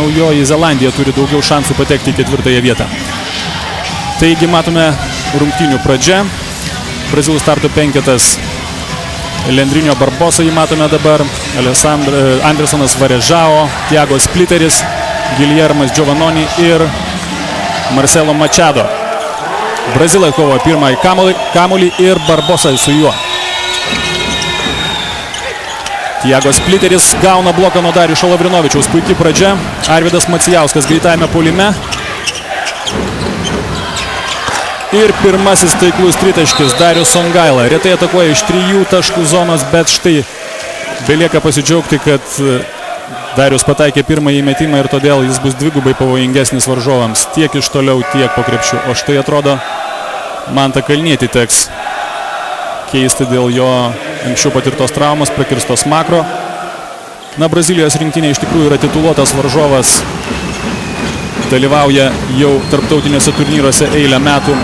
Naujoji Zelandija turi daugiau šansų patekti į 4. vietą. Taigi matome rungtynių pradžia. Brazilų starto penketas. Leandrinho Barbosa jį matome dabar. Andersonas Varejao, Thiago Splitteris, Guillermas Giovannoni ir Marcelo Machado. Brazilai kovoja pirmąjį kamuolį ir Barbosa su juo. Thiago Splitteris gauna bloką nuo Dariušo Lavrinovičiaus. Puikiai pradžia. Arvydas Macijauskas greitajame puolime. Ir pirmasis taiklus tritaškis Darius Songaila. Retai atakuoja iš 3 taškų zonos, bet štai belieka pasidžiaugti, kad Darius pataikė pirmąjį metimą ir todėl jis bus dvigubai pavojingesnis varžovams. Tiek iš toliau, tiek po krepšiu. O štai atrodo, Mantą Kalnietį teks keisti dėl jo anksčiau patirtos traumos, prakirstos makro. Na, Brazilijos rinktinė iš tikrųjų yra tituluotas varžovas. Dalyvauja jau tarptautiniuose turnyruose eilę metų.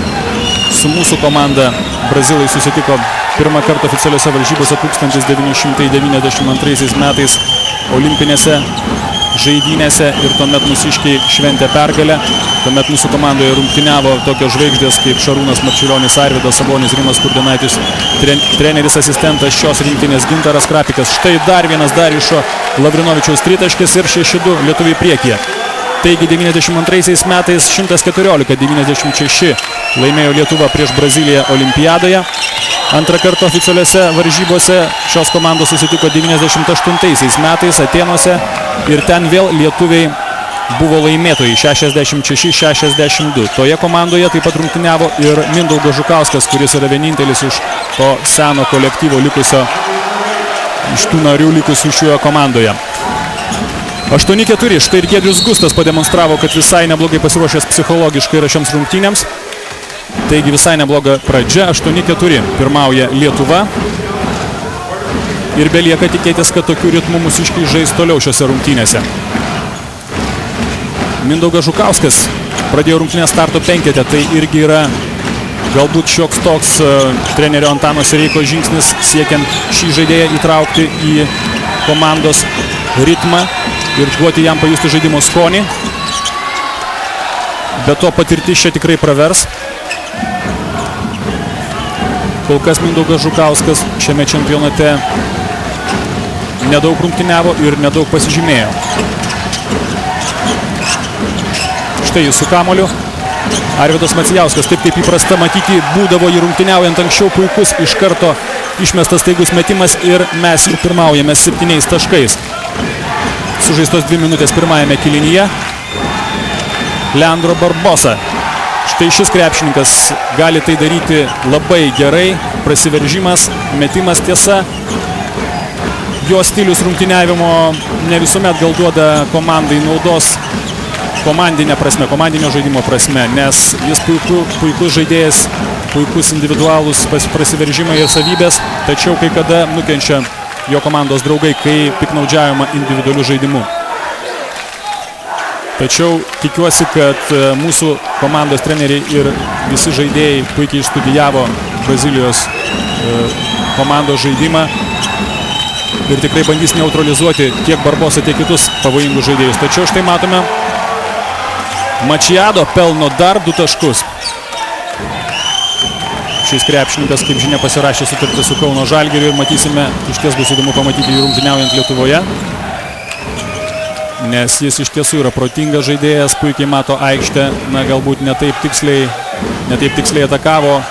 Su mūsų komanda brazilai susitiko pirmą kartą oficialiuose varžybose 1992 metais olimpinėse žaidynėse ir tuomet mūsiškiai šventė pergalę. Tuomet mūsų komandoje rungtyniavo tokios žvaigždės kaip Šarūnas Marčiulionis, Arvydas Sabonis, Rimas Kurtinaitis, treneris asistentas šios rinktinės Gintaras Krapikas. Štai dar vienas Dariušo Lavrinovičiaus tritaškis ir 6-2 lietuviai priekyje. Taigi 92 metais 114-96 laimėjo Lietuva prieš Braziliją olimpiadoje. Antrą kartą oficialiuose varžybose šios komandos susitiko 98 metais Atėnuose ir ten vėl lietuviai buvo laimėtojai 66-62. Toje komandoje taip pat rungtyniavo ir Mindaugas Žukauskas, kuris yra vienintelis iš to seno kolektyvo likusio, iš tų narių likusių šioje komandoje. 8-4. Štai ir Giedrius Gustas pademonstravo, kad visai neblogai pasiruošęs psichologiškai yra šioms rungtynėms. Taigi visai nebloga pradžia. 8-4 pirmauja Lietuva. Ir belieka tikėtis, kad tokiu ritmu mūsiškiai žais toliau šiose rungtynėse. Mindaugas Žukauskas pradėjo rungtynės starto penkete. Tai irgi yra galbūt šioks toks trenerio Antano Sereiko žingsnis siekiant šį žaidėją įtraukti į komandos ritmą ir duoti jam pajusti žaidimo skonį. Be to patirtis čia tikrai pravers. Kol kas Mindaugas Žukauskas šiame čempionate nedaug rungtyniavo ir nedaug pasižymėjo. Štai jis su kamuoliu. Arvydas Macijauskas, taip kaip įprasta matyti, būdavo jį rungtyniaujant anksčiau, puikus iš karto išmestas staigus metimas ir mes jau pirmaujame 7 taškais. Sužaistos 2 minutės pirmajame kėlinyje. Leandro Barbosa. Štai šis krepšininkas gali tai daryti labai gerai. Prasiveržimas, metimas tiesa. Jo stilius rungtyniavimo ne visuomet gal duoda komandai naudos komandinė prasme, komandinio žaidimo prasme, nes jis puikus žaidėjas, puikus individualus prasiveržimai ir savybės, tačiau kai kada nukenčia jo komandos draugai, kai piknaudžiavima individualiu žaidimu. Tačiau tikiuosi, kad mūsų komandos treneriai ir visi žaidėjai puikiai išstudijavo Brazilijos komandos žaidimą ir tikrai bandys neutralizuoti tiek Barbosą, tiek kitus pavojingus žaidėjus. Tačiau štai matome, Machado pelno dar 2 taškus. Šis krepšininkas, kaip žinia, pasirašė sutartį su Kauno Žalgiriu ir matysime, iš ties bus įdomu pamatyti jį rungtyniaujant Lietuvoje. Nes jis iš tiesų yra protingas žaidėjas, puikiai mato aikštę, na galbūt ne taip tiksliai atakavo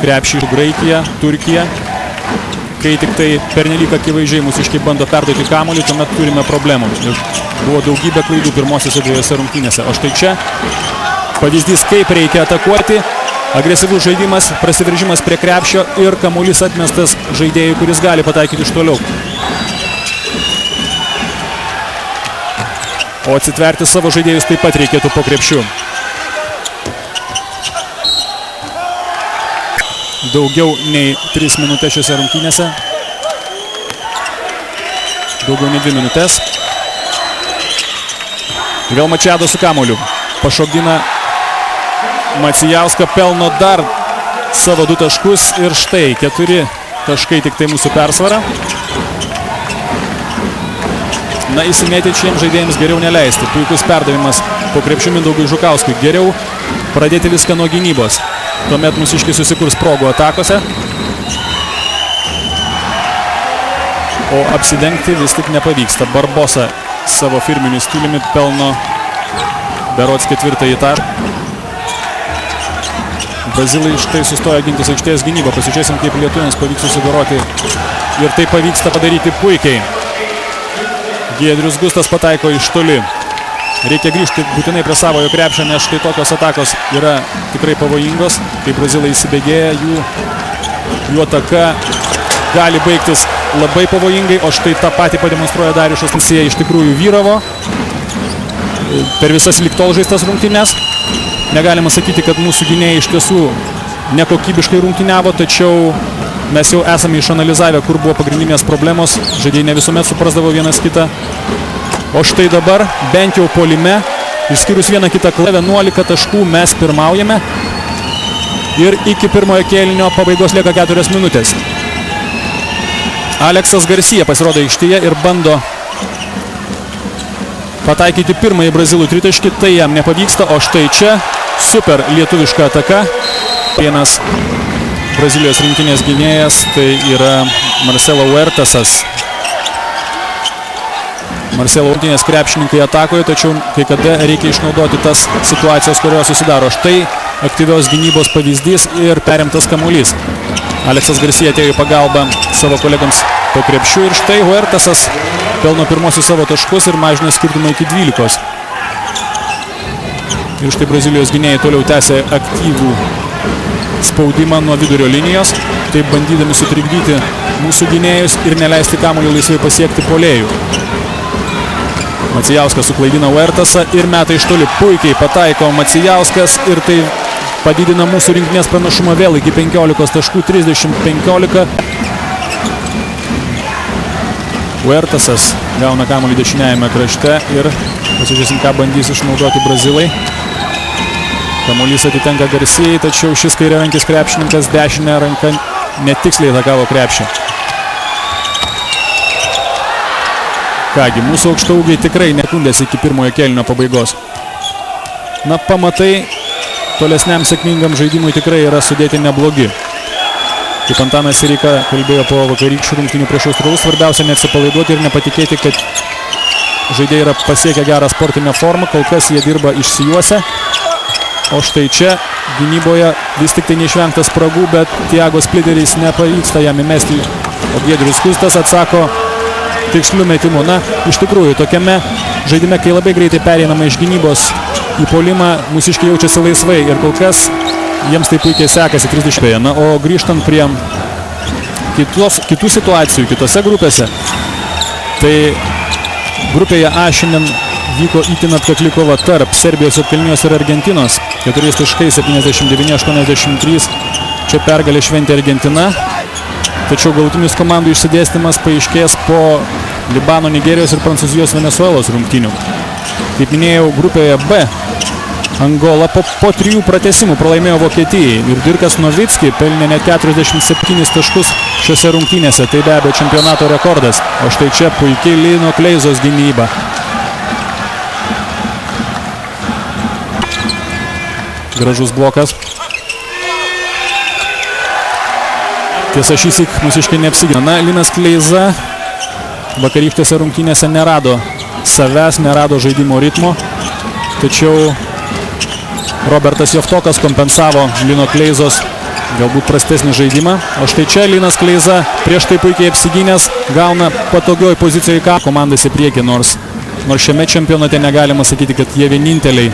krepšį Graikiją, Turkiją. Kai tik tai pernelyg akivaizdžiai mūsiškiai bando perduoti kamuolį, tuomet turime problemų. Ir buvo daugybė klaidų pirmosiose 2 rungtynėse. O štai čia pavyzdys, kaip reikia atakuoti. Agresyvus žaidimas, prasiveržimas prie krepšio ir kamuolys atmestas žaidėjui, kuris gali pataikyti iš toliau. O atsitverti savo žaidėjus taip pat reikėtų po krepšiu. Daugiau nei 3 minutės šiose rungtynėse. Daugiau nei 2 minutės. Vėl Machado su kamuoliu. Pašokdina Macijauską, pelno dar savo 2 taškus ir štai 4 taškai tik tai mūsų persvara. Na, įsimėti šiems žaidėjams geriau neleisti. Puikus perdavimas po krepšiu Mindaugui Žukauskui. Geriau pradėti viską nuo gynybos. Tuomet mūsiškiai susikurs progų atakose. O apsidengti vis tik nepavyksta. Barbosa savo firminiu stiliumi pelno berods 4. tašką. Brazilai štai sustoja gintis aikštės gynybą. Pasižiūrėsim, kaip lietuviams pavyks susidoroti. Ir tai pavyksta padaryti puikiai. Giedrius Gustas pataiko iš toli. Reikia grįžti būtinai prie savojo krepšio, nes štai tokios atakos yra tikrai pavojingos. Kai brazilai įsibėgėja, jų ataka gali baigtis labai pavojingai, o štai tą patį pademonstruoja Dariušas. Jie iš tikrųjų vyravo per visas lig tol žaistas rungtynes. Negalima sakyti, kad mūsų gynėjai iš tiesų nekokybiškai rungtyniavo, tačiau mes jau esame išanalizavę, kur buvo pagrindinės problemos. Žaidėjai ne visuomet suprasdavo vienas kitą. O štai dabar, bent jau puolime, išskyrus vieną kitą klaidą, 11 taškų mes pirmaujame. Ir iki pirmojo kėlinio pabaigos lieka 4 minutės. Aleksas Garcia pasirodo aikštėje ir bando pataikyti pirmąjį brazilų tritaškį. Tai jam nepavyksta, o štai čia super lietuviška ataka. Vienas Brazilijos rinktinės gynėjas, tai yra Marcelo Huertasas. Marcelo rinktinės krepšininkai atakoje, tačiau kai kada reikia išnaudoti tas situacijas, kurios susidaro. Štai aktyvios gynybos pavyzdys ir perimtas kamuolys. Aleksas Garcia atėjo į pagalbą savo kolegams po krepšiu ir štai Huertasas pelno pirmosius savo taškus ir mažina skirtumą iki 12. Ir štai Brazilijos gynėjai toliau tęsia aktyvų spaudimą nuo vidurio linijos, taip bandydami sutrikdyti mūsų gynėjus ir neleisti kamuolį laisvai pasiekti puolėjų. Macijauskas suklaidina Huertasą ir meta iš toli. Puikiai pataiko Macijauskas ir tai padidina mūsų rinktinės pranašumą vėl iki 15 taškų, 30-15. Huertasas gauna kamuolį dešiniajame krašte ir pasižiūrėsim, ką bandys išnaudoti brazilai. Kamuolys atitenka Garcijai, tačiau šis kairiarankis krepšininkas dešinę ranką netiksliai atakavo krepšį. Kągi, mūsų aukštaūgiai tikrai nekundėsi iki pirmojo kėlinio pabaigos. Na, pamatai tolesniam sėkmingam žaidimui tikrai yra sudėti neblogi. Kaip Antanas Sireika kalbėjo po vakarykščių rungtynių prieš Australus, svarbiausia neatsipalaiduoti ir nepatikėti, kad žaidėjai yra pasiekę gerą sportinę formą, kol kas jie dirba išsijuose. O štai čia gynyboje vis tik tai neišvengtas spragų, bet Thiago Splitteriais nepavyksta jam įmesti. O Giedrius Gustas atsako tiksliu metimu. Na, iš tikrųjų, tokiame žaidime, kai labai greitai pereinama iš gynybos į puolimą, mūsiškiai jaučiasi laisvai ir kol kas jiems tai puikiai sekasi 30. Na, o grįžtant prie kitų situacijų, kitose grupėse, tai grupėje A šiandien vyko itin atkakli kova tarp Serbijos, Juodkalnijos ir Argentinos. 4 taškai 79-83. Čia pergalę šventė Argentina. Tačiau galutinis komandų išsidėstymas paaiškės po Libano, Nigerijos ir Prancūzijos Venesuelos rungtynių. Kaip minėjau, grupėje B Angola po 3 pratęsimų pralaimėjo Vokietijai ir Dirkas Novicki pelnė net 47 taškus šiose rungtynėse. Tai be abejo čempionato rekordas. O štai čia puikiai Lino Kleizos gynyba. Gražus blokas. Tiesa, šįsyk mūsiškai neapsigina. Na, Linas Kleiza vakarykštėse rungtynėse nerado savęs, nerado žaidimo ritmo. Tačiau Robertas Jovtokas kompensavo Lino Kleizos galbūt prastesnį žaidimą. O štai čia Linas Kleiza prieš tai puikiai apsigynęs gauna patogioj pozicijoje komandas į priekį, nors šiame čempionate negalima sakyti, kad jie vieninteliai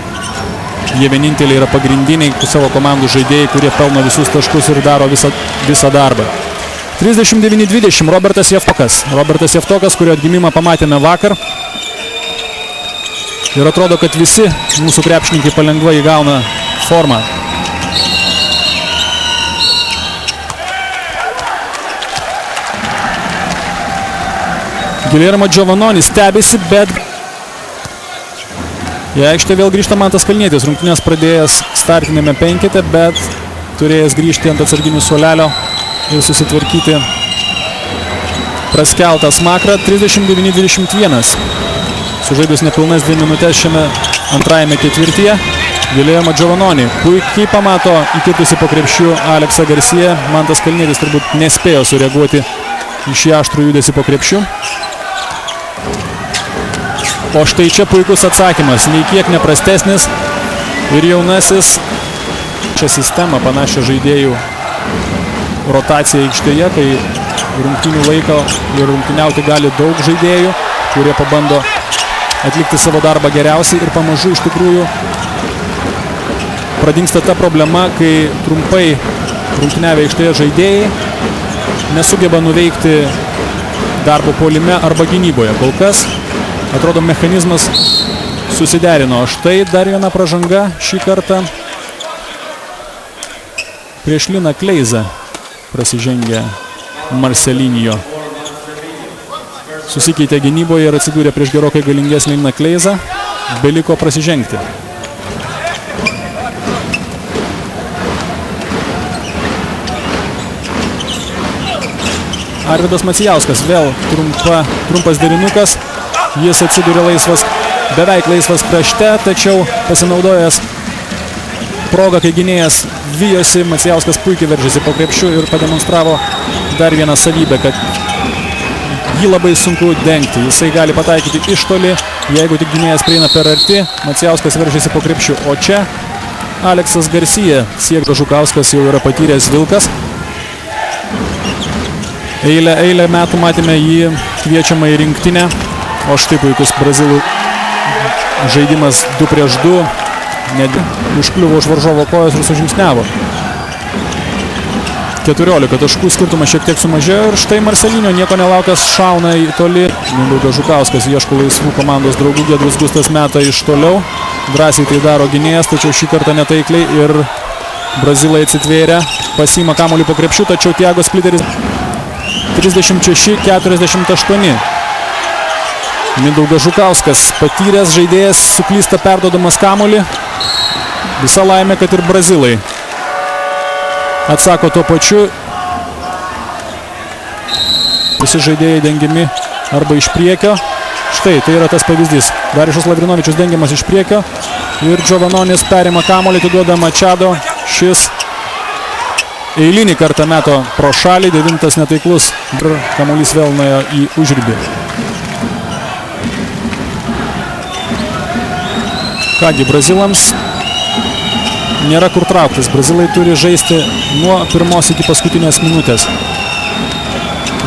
yra pagrindiniai savo komandų žaidėjai, kurie pelno visus taškus ir daro visą darbą. 39-20 Robertas Jevtokas, kurio atgimimą pamatėme vakar. Ir atrodo, kad visi mūsų krepšininkai palengva įgauna formą. Guillermo Giovannoni stebisi, bet į aikštę vėl grįžta Mantas Kalnietis. Rungtynės pradėjęs startinėme 5, bet turėjęs grįžti ant atsarginių suolelio ir susitvarkyti praskeltą smakrą. 39-21. Sužaidus nepilnas 2 minutės šiame antrajame ketvirtyje. Giuliano Giovannoni puikiai pamato įkitusi po krepšiu Aleksą Garcia. Mantas Kalnietis turbūt nespėjo sureaguoti į šį aštrų judesį po krepšiu. O štai čia puikus atsakymas, nei kiek neprastesnis ir jaunasis. Šią sistemą panašią žaidėjų rotaciją aikštėje, kai rungtynių laiko ir rungtyniauti gali daug žaidėjų, kurie pabando atlikti savo darbą geriausiai ir pamažu iš tikrųjų pradingsta ta problema, kai trumpai rungtyniavę aikštėje žaidėjai nesugeba nuveikti darbo puolime arba gynyboje. Kol kas atrodo mechanizmas susiderino. Štai dar viena pražanga šį kartą prieš Liną Kleizą prasižengė Marcelinho. Susikeitė gynyboje ir atsidūrė prieš gerokai galingesnį Liną Kleizą. Beliko prasižengti. Arvydas Macijauskas vėl trumpas derinukas. Jis atsidūrė laisvas, beveik laisvas krašte, tačiau pasinaudojęs progą, kai gynėjas vijosi, Macijauskas puikiai veržėsi po krepšiu ir pademonstravo dar vieną savybę, kad jį labai sunku dengti. Jisai gali pataikyti iš toli, jeigu tik gynėjas prieina per arti, Macijauskas veržėsi po krepšiu. O čia Aleksas Garcia, Siekdas Žukauskas jau yra patyręs vilkas. Eilę metų matėme jį kviečiamą į rinktinę. O štai puikus brazilų žaidimas 2 prieš 2. Net užkliuvo už varžovo kojos ir sužingsniavo. 14 taškų skirtumas šiek tiek sumažėjo ir štai Marcelinho nieko nelaukęs šauna į toli. Mindaugas Žukauskas ieško laisvų komandos draugų. Giedrius Gustas meta iš toliau. Drąsiai tai daro gynėjas, tačiau šį kartą netaikliai ir brazilai atsitvėrė. Pasiima kamuolį po krepšiu, tačiau Thiago Splitteris 36-48. Mindaugas Žukauskas, patyręs žaidėjas, suklysta perduodamas kamuolį. Visa laimė, kad ir brazilai atsako tuo pačiu. Visi žaidėjai dengiami arba iš priekio. Štai, tai yra tas pavyzdys. Darijušas Lavrinovičius dengiamas iš priekio. Ir Giovannonis perima kamuolį, atiduoda Machado. Šis eilinį kartą meto pro šalį, 9 netaiklus. Ir kamuolys vėl nuėjo į užribį. Kągi, brazilams nėra kur trauktis. Brazilai turi žaisti nuo pirmos iki paskutinės minutės.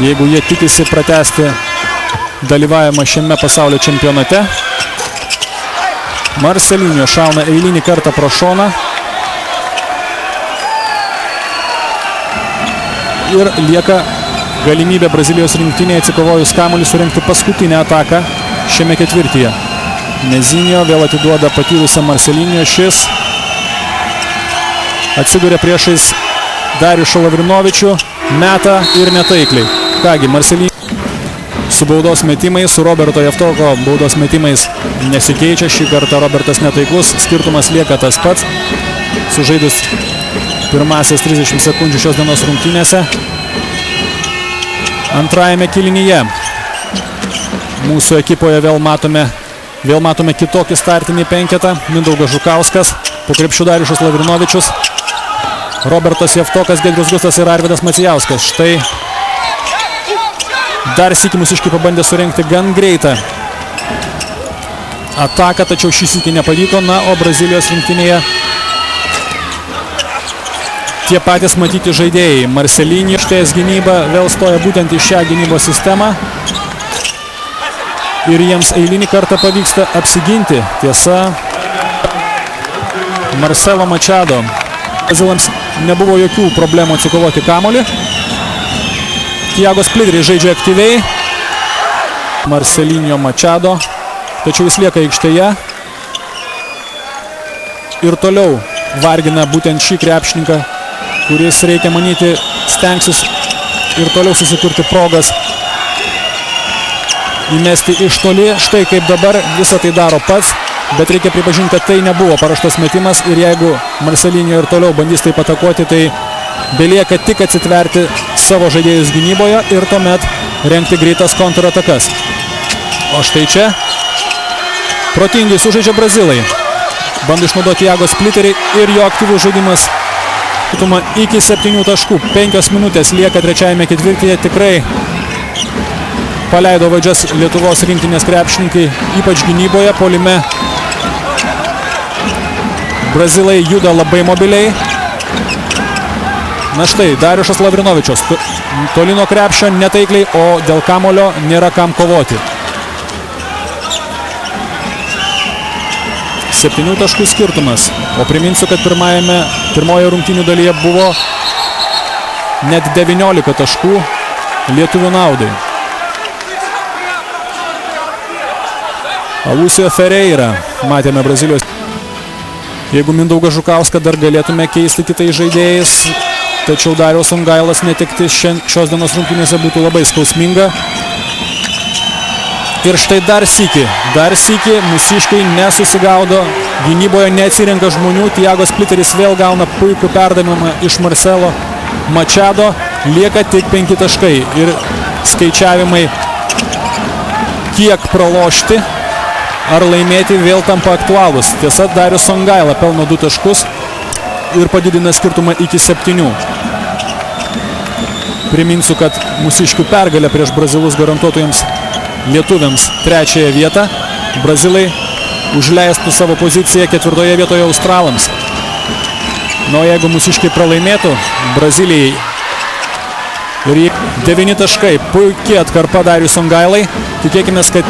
Jeigu jie tikisi pratęsti dalyvavimą šiame pasaulio čempionate. Marcelinho šauna eilinį kartą pro šoną. Ir lieka galimybė Brazilijos rinktinėje atsikovojus kamuolį surengti paskutinę ataką šiame ketvirtyje. Mezinio vėl atiduoda patyrusią Marcelinho. Šis atsiduria priešais Darijušą Lavrinovičių, meta ir netaikliai. Kągi, Marcelinho su baudos metimais, su Roberto Javtoko baudos metimais nesikeičia. Šį kartą Robertas netaiklus, skirtumas lieka tas pats. Sužaidus pirmasias 30 sekundžių šios dienos rungtynėse. Antrajame kėlinyje mūsų ekipoje vėl matome kitokį startinį penketą. Mindaugas Žukauskas, po krepšiu Darijušas Lavrinovičius, Robertas Javtokas, Giedrius Gustas ir Arvydas Macijauskas. Štai dar sykį mūsiškiai pabandė surengti gan greitą ataką, tačiau šį sykį nepavyko. Na, o Brazilijos rinktinėje tie patys matyti žaidėjai. Marcelinho ištės gynyba vėl stoja būtent į šią gynybos sistemą. Ir jiems eilinį kartą pavyksta apsiginti. Tiesa, Marcelo Machado. Brazilams nebuvo jokių problemų atsikovoti kamuolį. Thiago Splitteris žaidžia aktyviai. Marcelinho Machado. Tačiau jis lieka aikštėje. Ir toliau vargina būtent šį krepšininką, kuris, reikia manyti, stengsis ir toliau susikurti progas įmesti iš toli. Štai kaip dabar visą tai daro pats, bet reikia pripažinti, kad tai nebuvo paruoštas metimas ir jeigu Marcelinho ir toliau bandys taip atakuoti, tai belieka tik atsitverti savo žaidėjus gynyboje ir tuomet rengti greitas kontratakas. O štai čia Protingai sužaidžia brazilai. Bando išnaudoti Thiago Splitterį ir jo aktyvus žaidimas. Iki 7 taškų. 5 minutės lieka trečiajame ketvirtyje. Tikrai paleido vadžias Lietuvos rinktinės krepšininkai, ypač gynyboje, puolime. Brazilai juda labai mobiliai. Na štai, Dariušas Lavrinovičius. Toli nuo krepšio, netaikliai, o dėl kamulio nėra kam kovoti. 7 taškų skirtumas. O priminsiu, kad pirmoje rungtynių dalyje buvo net 19 taškų lietuvių naudai. Alusio Ferreira. Matėme Brazilijos. Jeigu Mindaugą Žukauską dar galėtume keisti kitais žaidėjais, tačiau Dariaus Songailos netektis šios dienos rungtynėse būtų labai skausminga. Ir štai dar sykį mūsiškiai nesusigaudo, gynyboje neatsirenka žmonių. Thiago Splitteris vėl gauna puikų perdavimą iš Marcelo Machado. Lieka tik 5 taškai ir skaičiavimai, kiek pralošti ar laimėti, vėl tampa aktualūs. Tiesa, Darius Songaila pelno 2 taškus ir padidina skirtumą iki 7. Priminsiu, kad mūsiškių pergalė prieš brazilus garantuotų jiems lietuviams 3 vietą. Brazilai užleistų savo poziciją 4 vietoje australams. Na, o jeigu mūsiškiai pralaimėtų Brazilijai, 9 taškai, puikiai atkarpa Darius Songailai. Tikėkime, kad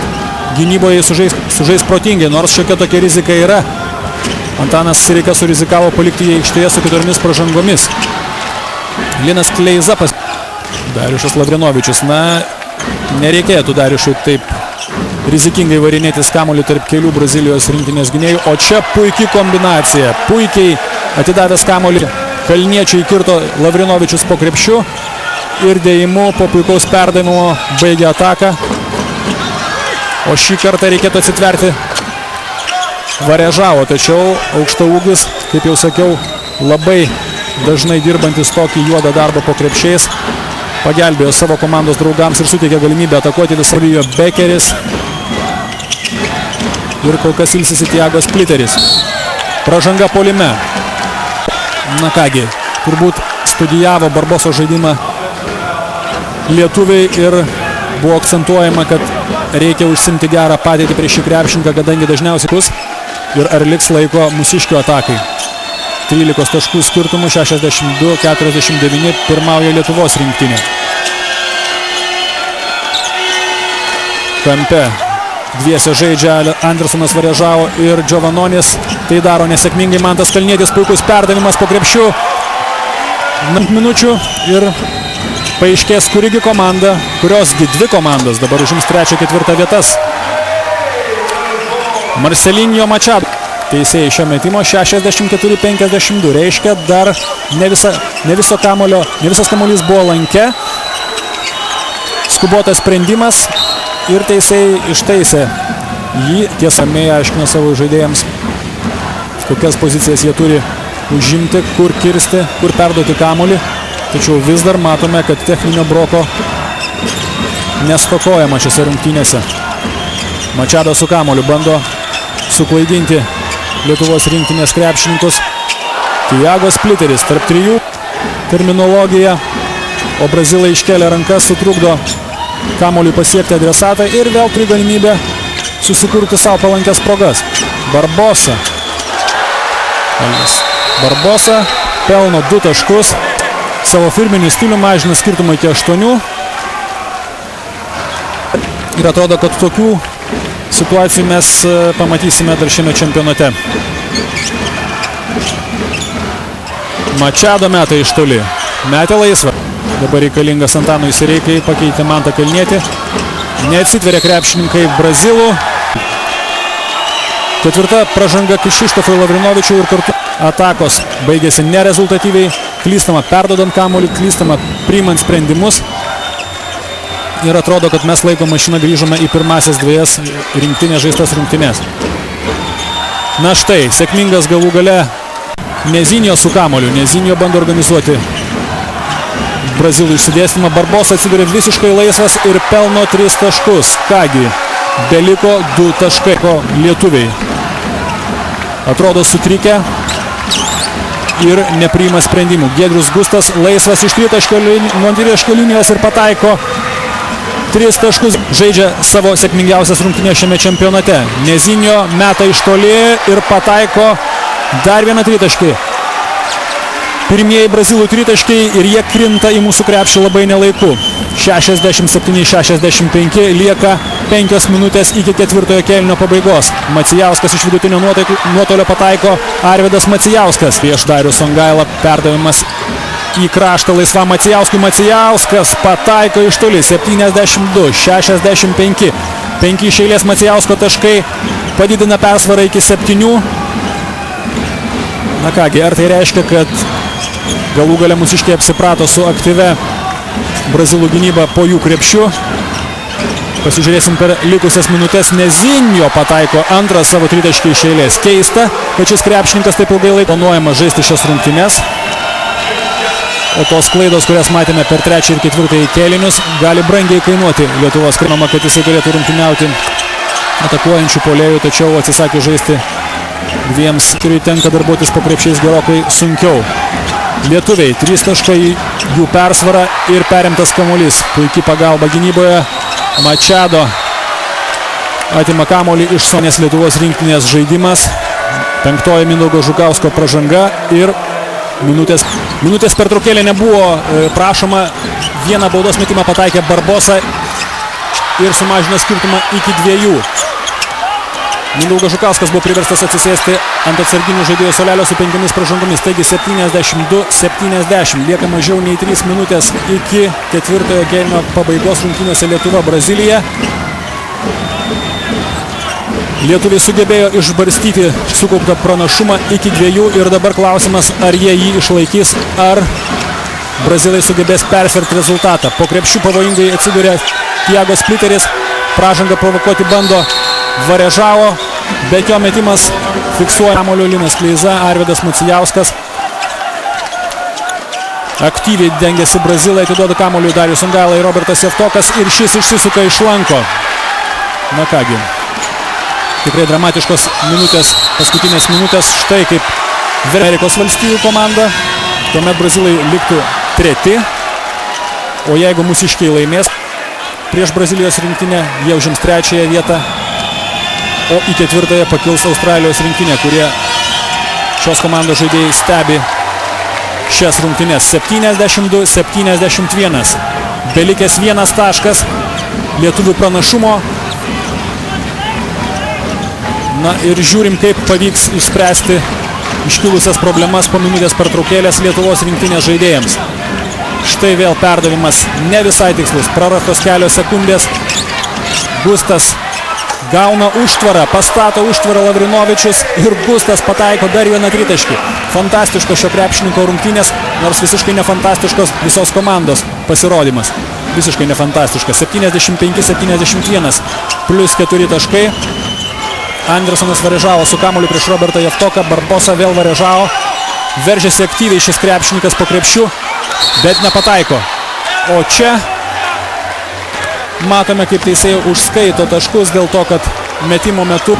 gynyboje sužais protingai, nors šiokia tokia rizika yra. Antanas Sireika surizikavo palikti jį aikštėje su 4 pražangomis. Linas Kleiza Dariušas Lavrinovičius. Na, nereikėtų Dariušui taip rizikingai varinėtis kamuolį tarp kelių Brazilijos rinktinės gynėjų. O čia puikiai kombinacija. Puikiai atidavęs kamuolį Kalniečiui kirto Lavrinovičius po krepšiu. Ir dėjimu po puikaus perdavimo baigė ataką. O šį kartą reikėtų atsitverti Varežavo, tačiau aukštaūgis, kaip jau sakiau, labai dažnai dirbantis tokį juodą darbą po krepšiais, pagelbėjo savo komandos draugams ir suteikė galimybę atakuoti visą Rio Bekeris. Ir kol kas ilsisi Thiago Splitteris. Pražanga puolime. Na kągi, turbūt studijavo Barboso žaidimą lietuviai ir buvo akcentuojama, kad reikia užsimti gerą padėtį prieš šį krepšininką, kadangi dažniausiai bus. Ir ar liks laiko mūsiškių atakai. 13 taškų skirtumų, 62-49 pirmauja Lietuvos rinktinė. Kampe dviese žaidžia Andersonas Varežavo ir Giovanonis. Tai daro nesėkmingai Mantas Kalnietis, puikus perdavimas po krepšiu. Minučių ir paaiškės, kurigi komanda, kurios dvi komandos dabar užims 3-4 vietas. Marcelinho Machado. Teisėjai šio metimo 64-52. Reiškia, dar ne visas kamuolys buvo lanke. Skubotas sprendimas ir teisėjai ištaisė jį. Tiesa, Mėja aiškino savo žaidėjams, kokias pozicijas jie turi užimti, kur kirsti, kur perduoti kamuolį. Tačiau vis dar matome, kad techninio broko nestokojama šiose rungtynėse. Machado su kamuoliu bando suklaidinti Lietuvos rinktinės krepšininkus. Thiago Splitteris tarp 3. Terminologija. O brazilai iškelia rankas, sutrukdo kamuoliui pasiekti adresatą ir vėl turi galimybę susikurti savo palankęs progas. Barbosa pelno 2 taškus. Savo firminį stilių mažina skirtumą iki 8. Ir atrodo, kad tokių situacijų mes pamatysime dar šiame čempionate. Machado meta iš toli. Metė laisvą. Dabar reikalingas Antanui Sireikai, pakeitė Mantą Kalnietį. Neatsitveria krepšininkai brazilų. 4 pražanga Kšištofui Lavrinovičiui ir kartu atakos baigėsi nerezultatyviai. Klystama perdodant kamuolį, klystama priimant sprendimus. Ir atrodo, kad mes laiko mašiną grįžome į pirmasias 2 rinktinės žaistas rungtynės. Na štai, sėkmingas galų gale Nezinio su kamuoliu. Nezinio bando organizuoti brazilų išsidėstymą. Barbosa atsiduria visiškai laisvas ir pelno 3 taškus. Kągi, beliko 2 taškai. Lietuviai atrodo sutrikę ir nepriima sprendimų. Giedrius Gustas laisvas iš nuo tritaškio linijos ir pataiko 3 taškus. Žaidžia savo sėkmingiausias rungtynės šiame čempionate. Nezinio meta iš toli ir pataiko dar vieną tritaškį. Pirmieji brazilų tritaškiai ir jie krinta į mūsų krepšį labai nelaiku. 67-65, lieka 5 minutės iki 4 kėlinio pabaigos. Macijauskas iš vidutinio nuotolio pataiko. Arvydas Macijauskas prieš Darių Songailą, perdavimas į kraštą laisvam Macijauskui. Macijauskas pataiko iš toli. 72-65, 5 iš eilės Macijausko taškai padidina persvarą iki 7. Na kągi, ar tai reiškia, kad galų gale mūsiškiai apsiprato su aktyve brazilų gynyba po jų krepšiu? Pasižiūrėsim per likusias minutės. Nezinio pataiko antrą savo tritaškį iš eilės. Keista, kad šis krepšininkas taip ilgai laiko planuojama žaisti šias rungtynes. O tos klaidos, kurias matėme per 3 ir 4 kėlinius, gali brangiai kainuoti Lietuvos. Manoma, kad jisai turėtų rungtyniauti atakuojančių puolėjų, tačiau atsisakė žaisti dviems, kuriai tenka darbuotis po krepšiais gerokai sunkiau. Lietuviai 3 taškai, jų persvara ir perimtas kamuolys. Puikiai pagalba gynyboje. Machado atima kamuolį iš Sonės Lietuvos rinktinės žaidimas. 5 Mindaugo Žukausko pražanga ir minutės pertraukėlė nebuvo prašoma. Vieną baudos metimą pataikė Barbosa ir sumažino skirtumą iki 2. Mindaugas Žukauskas buvo priverstas atsisėsti ant atsarginių žaidėjo suolelio su 5 pražangomis. Taigi 72-70. Lieka mažiau nei 3 minutės iki 4 kėlinio pabaigos rungtynėse Lietuva-Brazilija. Lietuviai sugebėjo išbarstyti sukauptą pranašumą iki 2 ir dabar klausimas, ar jie jį išlaikys, ar brazilai sugebės persverti rezultatą. Po krepšių pavojingai atsiduria Thiago Splitteris. Pražangą provokuoti bando Varežavo, bet jo metimas fiksuoja kamuolio Linas Kleiza. Arvydas Macijauskas aktyviai dengiasi brazilai, atiduoda kamuolį Darius Songaila ir Robertas Javtokas ir šis išsisuka iš lanko. Na kągi, tikrai dramatiškos minutės, paskutinės minutės. Štai kaip Amerikos valstijų komanda. Tuomet brazilai liktų 3. O jeigu mūsiškiai laimės prieš Brazilijos rinktinę, jie užims 3 vietą. O į 4 pakils Australijos rinktinė, kurie šios komandos žaidėjai stebi šias rungtynes. 72-71. Belikęs 1 taškas lietuvių pranašumo. Na ir žiūrim, kaip pavyks išspręsti iškilusias problemas po minutės pertraukėlės Lietuvos rinktinės žaidėjams. Štai vėl perdavimas ne visai tikslus. Prarastos kelios sekundės. Gustas gauna užtvarą, pastato užtvarą Lavrinovičius ir Gustas pataiko dar vieną tritaškį. Fantastiškos šio krepšininko rungtynės, nors visiškai nefantastiškos visos komandos pasirodymas. Visiškai nefantastiškas. 75-71 plus 4 taškai. Andersonas Varežavo su kamuoliu prieš Robertą Javtoką. Barbosa vėl Varežavo. Veržiasi aktyviai šis krepšininkas po krepšiu, bet nepataiko. O čia matome, kaip teisėjai užskaito taškus dėl to, kad metimo metu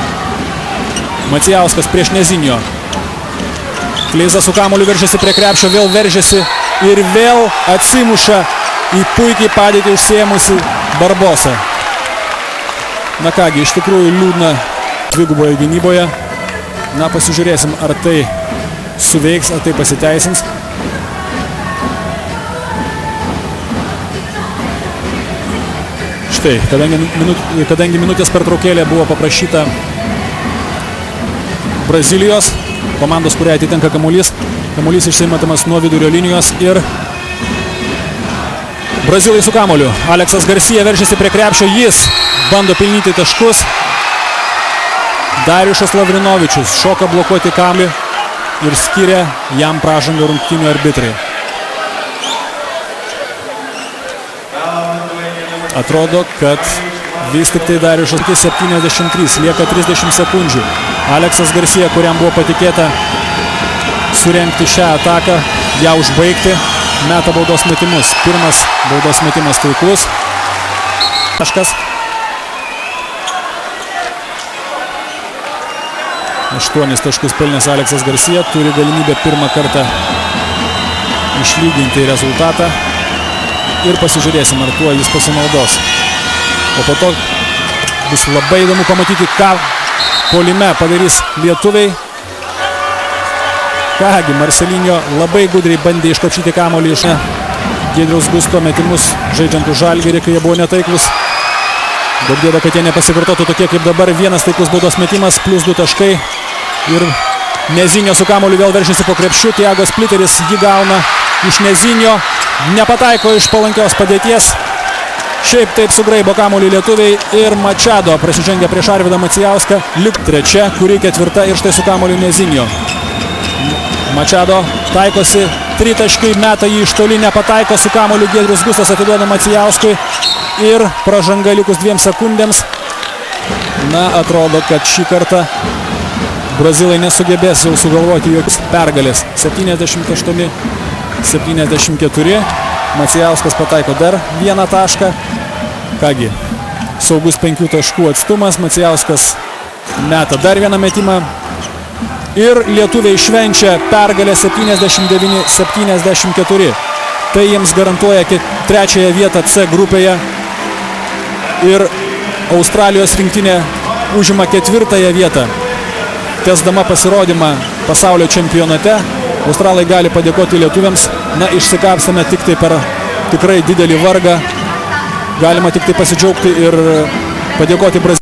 Macijauskas prieš Nezinio. Kleiza su kamuoliu veržiasi prie krepšio, vėl veržiasi ir vėl atsimuša į puikiai padėtį užsiėmusi Barbosa. Na kągi, iš tikrųjų liūdna dviguboje gynyboje. Na, pasižiūrėsim, ar tai suveiks, ar tai pasiteisins. Štai, kadangi minutės pertraukėlė buvo paprašyta Brazilijos komandos, kuriai atitenka kamuolys. Kamuolys išsimetamas nuo vidurio linijos ir brazilai su kamuoliu. Aleksas Garcia veržiasi prie krepšio, jis bando pelnyti taškus. Dariušas Lavrinovičius šoka blokuoti kamuolį ir skiria jam pražangą rungtynių arbitrai. Atrodo, kad vis tik tai Dariušas 73, lieka 30 sekundžių. Aleksas Garcia, kuriam buvo patikėta surengti šią ataką, ją užbaigti, meta baudos metimus. Pirmas baudos metimas taiklus. Taškas. 8 taškus pelnęs Aleksas Garcia, turi galimybę pirmą kartą išlyginti rezultatą ir pasižiūrėsim, ar tuo jis pasinaudos. O po to bus labai įdomu pamatyti, ką puolime padarys lietuviai. Kągi, Marcelinho labai gudriai bandė iškapšyti kamuolį iš Giedriaus Gusto metimus, žaidžiant už Žalgirį, kai jie buvo netaiklus. Daug gėda, kad jie nepasikartotų tokie kaip dabar. Vienas taiklus baudos metimas, plus 2 taškai. Ir Nezinio su kamuoliu vėl veržiasi po krepšiu. Tiago Spliteris jį gauna iš Nezinio. Nepataiko iš palankios padėties. Šiaip taip sugraibo kamuolį lietuviai. Ir Machado prasižengia prieš Arvydą Macijauską. Lik trečia, kuri ketvirta ir štai su kamuoliu Nezinio. Machado taikosi, tritaškai, meta jį iš toli, nepataiko su kamuoliu. Giedrius Gustas atiduoda Macijauskui ir pražanga likus 2 sekundėms. Na, atrodo, kad šį kartą brazilai nesugebės jau sugalvoti jokios pergalės. 78-74. Macijauskas pataiko dar vieną tašką. Kągi, saugus 5 taškų atstumas. Macijauskas meta dar vieną metimą. Ir lietuviai švenčia pergalę 79-74. Tai jiems garantuoja trečiąją vietą C grupėje. Ir Australijos rinktinė užima 4 vietą. Tęsdama pasirodymą pasaulio čempionate, australai gali padėkoti lietuviams. Na, išsikapsime tik tai per tikrai didelį vargą. Galima tik tai pasidžiaugti ir padėkoti Brazilijai.